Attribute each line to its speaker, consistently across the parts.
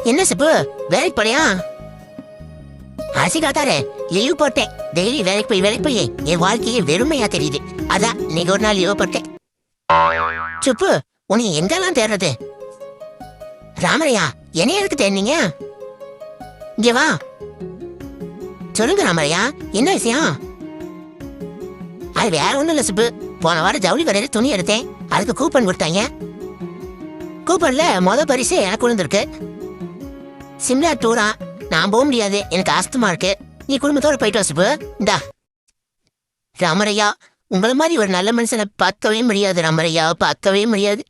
Speaker 1: என்ன சிப்பு வேலைக்கு போறியா? காத்தாரு லீவ் போட்டேன். டெய்லி வேலைக்கு போய் என் வாழ்க்கையே வெறுமையா தெரியுது. அதான் நீங்க ஒரு நாள் லீவ் போட்டேன். சுப்பு உன்னை எங்கெல்லாம் தேடுறது? ராமரையா, என்ன எதுக்கு தேடினீங்க? இங்க வா. சொல்லுங்க ராமரையா, என்ன விஷயம்? அது வேற ஒண்ணும் இல்ல சிப்பு. போன வாரம் ஜவுளி கடையில துணி எடுத்தேன். அதுக்கு கூப்பன் கொடுத்தாங்க. கூப்பன்ல பரிசு எனக்கு விழுந்திருக்கு. சிம்லா டூரா. நான் போக முடியாது, எனக்கு ஆஸ்துமா இருக்கு. நீ குடும்பத்தோட போயிட்டு வா சிப்பு. இந்தா. ராமரையா, உங்களை மாதிரி ஒரு நல்ல மனுஷனை பார்க்கவே முடியாது ராமரையா, பார்க்கவே முடியாது.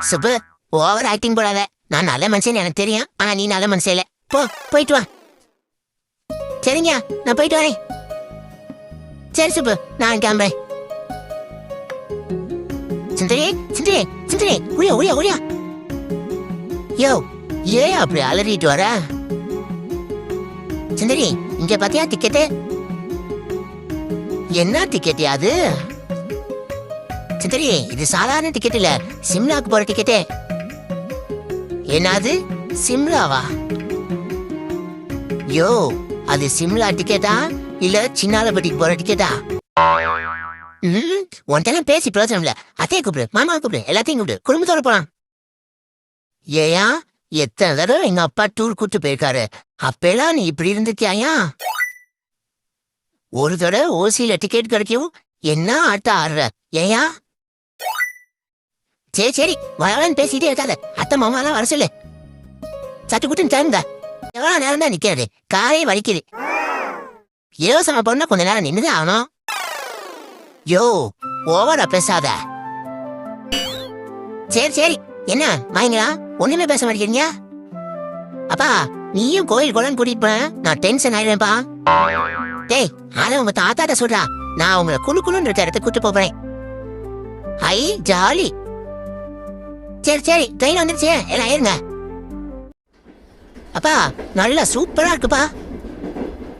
Speaker 1: சிப்பு ஓவர் ஆக்டிங் போடாத. நான் நல்ல மனுஷன் எனக்கு தெரியும், ஆனா நீ நல்ல மனுஷன் இல்ல. போயிட்டு வா. சரிங்க, நான் போயிட்டு வரேன். சரி சிப்பு, நான் கிளம்புறேன். சுந்தரி சுந்தரி சுந்தரி, ஒழியா ஒழியா ஒழியா. யோ, ஏன் அப்படி அலறிட்டு வர? சுந்தரி, இங்க பாத்தியா டிக்கெட்டு? என்ன டிக்கெட் அது? சுந்தரி, இது சாதாரண டிக்கெட் இல்ல, சிம்லாக்கு போற டிக்கெட்டு. என்னது சிம்லாவா? யோ, அது சிம்லா டிக்கெட்டா இல்ல சின்னாலப்பட்டிக்கு போற டிக்கெட்டா? உன்ட்டெல்லாம் பேசி பிரயோஜனம் இல்ல. அத்தையை கூப்பிடு, மாமா கூப்பிடு, எல்லாத்தையும் கூப்பிடு, குடும்பத்தோட போலாம். ஏயா, எத்தனை தடவை எங்க அப்பா டூர் கூட்டு போயிருக்காரு. அப்பெல்லாம் நீ இப்படி இருந்துட்டியாயா? ஒரு தடவை ஓசியில டிக்கெட் கிடைக்கும் என்ன ஆட்ட ஆடுற ஏயா? சரி சரி, வரலான்னு பேசிட்டே இருக்காத. அத்தை மாமாலாம் வர சொல்லு. சட்டு குட்டுன்னு டைம்தா. எவ்வளவு நேரம் தான் நிக்கிறது? காயே வலிக்குது. இலவசமா போனா கொஞ்ச நேரம் நின்றுதான் ஆகணும். யோ, ஓவரா பேசாத. சரி சரி, என்ன வாங்கிங்களா? ஒண்ணுமே பேச மாட்டேங்கிறீங்க. அப்பா, நீயும் கோயில் குளம் கூட்டிட்டு போன நான் டென்ஷன் ஆயிடுவேன்ப்பா. டேய், ஆனா உங்க தாத்தாட்ட சொல்றா, நான் உங்களை குழுன்னு இருக்க இடத்துக்கு கூட்டு போறேன். ஐ ஜாலி. சரி சரி, ட்ரெயின் வந்துருச்சு, எல்லாம் ஏறுங்க. அப்பா, நல்லா சூப்பரா இருக்குப்பா.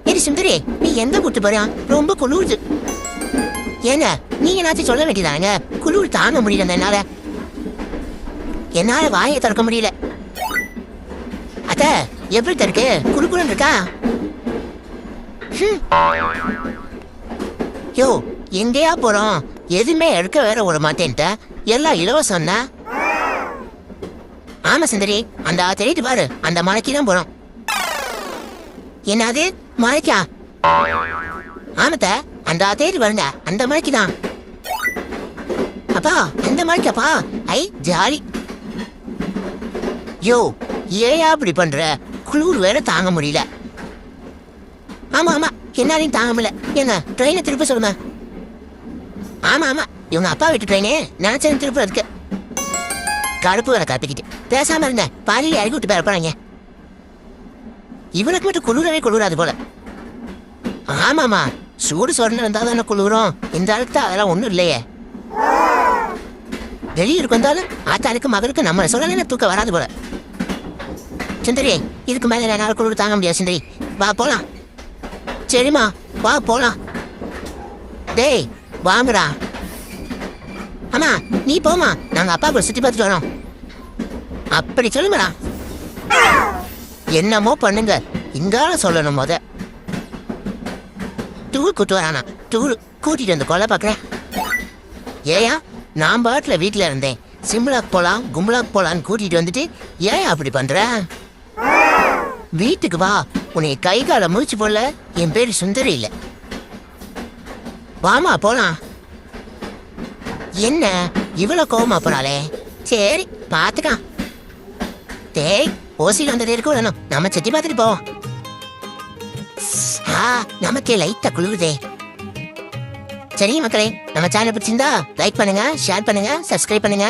Speaker 1: ஏடி சுந்தரி, நீ எந்த கூட்டு போறியா? ரொம்ப குளிருது. ஏங்க, நீங்க என்னாச்சும் சொல்ல வேண்டியதாங்க. குளிர் தாங்க முடியல என்னால வாயை திறக்க முடியல. அத்த, எப்படி தருக்கு? குளுக்குன்னு இருக்கா? யோ, எங்கேயா போறோம்? எதுவுமே எடுக்க வேற ஒரு மாட்டேன்ட்ட. எல்லாம் இலவசம். ஆமா சுந்தரி, அந்த தெரியிட்டு பாரு, அந்த மலைக்கு தான் போறோம். என்னது மலைக்கா? ஆமத்த, அந்த தேடி வருங்க, அந்த மலைக்கு தான். அப்பா, அந்த மலைக்காப்பா? ஐ ஜாலி. யோ, ஏயா அப்படி பண்ற? குளிர் வேற தாங்க முடியல. ஆமா ஆமா, என்னாலையும் தாங்க முடியல. ஏங்க, ட்ரெயினை திருப்ப சொல்லுங்க. ஆமா ஆமா, இவங்க அப்பா வீட்டு ட்ரெயினே நினைச்சேன் திருப்பதுக்கு. கடுப்பு வர கற்பிக்கிட்டு பேசாம இருங்க, பாலியில் இறக்கி விட்டு போறாங்க. இவனுக்கு மட்டும் குளிரவே குளிராது போல. ஆமாமா, சூடு சொரணம் இருந்தா தானே குளிரும். இந்த அளவுக்கு அதெல்லாம் ஒண்ணும் இல்லையே. வெளியூருக்கு வந்தாலும் ஆத்தாளுக்கு மகளுக்கு நம்ம சொல்லலைன்னா தூக்கம் வராது போல. சுந்தரி, இதுக்கு மேல என்னால குளிர் தாங்க முடியாது. சுந்தரி, வா போலாம். சரிம்மா, வா போலாம். டேய் வாங்குறா. ஆமா, நீ போமா, நாங்க அப்பா கூட சுத்தி பார்த்துட்டு வரோம். அப்படி சொல்லுங்கடா. என்னமோ பண்ணுங்க, இங்கால சொல்லணும். டூர் கூட்டு வரானா? டூர் கூட்டிட்டு வந்து கொலை பாக்குறேன். ஏயா, நான் பாட்டுல வீட்டுல இருந்தேன். சிம்லாக்கு போலாம் கும்பலாக்கு போலான்னு கூட்டிட்டு வந்துட்டு ஏன் அப்படி பண்ற? வீட்டுக்கு வா. உன்னை கை கால மூச்சு போடல என் பேரு சுந்தரி இல்ல. வாமா போலாம். என்ன இவ்வளவு கோவமா போறாளே? சரி பாத்துக்கலாம். டேய், ஓசியில் வந்ததே இருக்கும் வேணும், நம்ம சுத்தி பார்த்துட்டு போவோம். நமக்கே லைட்டா குளிருதே. சரி மக்களே, நம்ம சேனல் பிடிச்சிருந்தா லைக் பண்ணுங்க, ஷேர் பண்ணுங்க, சப்ஸ்கிரைப் பண்ணுங்க.